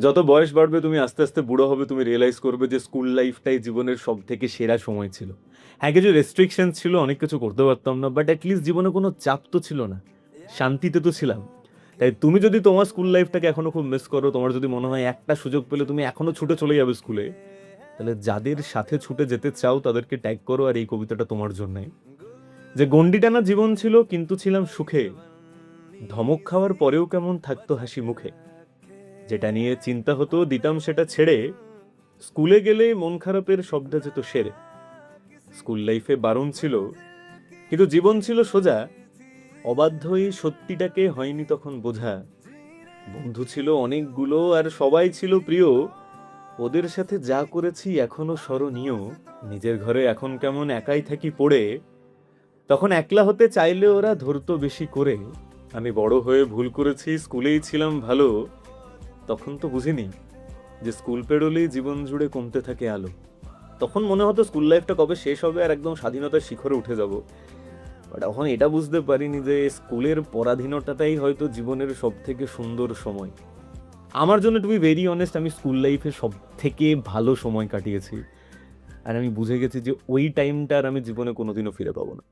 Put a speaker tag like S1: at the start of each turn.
S1: যত বয়স বাড়বে তুমি আস্তে আস্তে বুড়ো হবে, তুমি রিয়েলাইজ করবে যে স্কুল লাইফটাই জীবনের সব থেকে সেরা সময় ছিল। হ্যাঁ, কিছু রেস্ট্রিকশন ছিল, অনেক কিছু করতে পারতাম না, বাট অ্যাটলিস্ট জীবনে কোনো চাপ তো ছিল না, শান্তিতে তো ছিলাম। তাই তুমি যদি তোমার স্কুল লাইফটাকে এখনো খুব মিস করো, তোমার যদি মনে হয় একটা সুযোগ পেলে তুমি এখনো ছুটে চলে যাবে স্কুলে, তাহলে যাদের সাথে ছুটে যেতে চাও তাদেরকে ট্যাগ করো। আর এই কবিতাটা তোমার জন্যই। যে গন্ডি টানা জীবন ছিল কিন্তু ছিলাম সুখে, ধমক খাওয়ার পরেও কেমন থাকতো হাসি মুখে, যেটা নিয়ে চিন্তা হতো দিতাম সেটা ছেড়ে, স্কুলে গেলে মন খারাপের শব্দটা যেত সেরে। স্কুল লাইফে বারণ ছিল কিন্তু জীবন ছিল সোজা, অবাধ্যই সত্যিটাকে হয়নি তখন বোঝা। বন্ধু ছিল অনেকগুলো আর সবাই ছিল প্রিয়, ওদের সাথে যা করেছি এখনো স্মরণীয়। নিজের ঘরে এখন কেমন একাই থাকি পড়ে, তখন একলা হতে চাইলে ওরা ধরতো বেশি করে। আমি বড় হয়ে ভুল করেছি, স্কুলেই ছিলাম ভালো, তখন তো বুঝিনি যে স্কুল পেরোলেই জীবন জুড়ে কমতে থাকে আলো। তখন মনে হতো স্কুল লাইফটা কবে শেষ হবে আর একদম স্বাধীনতার শিখরে উঠে যাব। বাট এখন এটা বুঝতে পারিনি যে স্কুলের পরাধীনতাটাই হয়তো জীবনের সব থেকে সুন্দর সময়। আমার জন্য টু বি ভেরি অনেস্ট, আমি স্কুল লাইফে সব থেকে ভালো সময় কাটিয়েছি। আর আমি বুঝে গেছি যে ওই টাইমটা আর আমি জীবনে কোনোদিনও ফিরে পাবো না।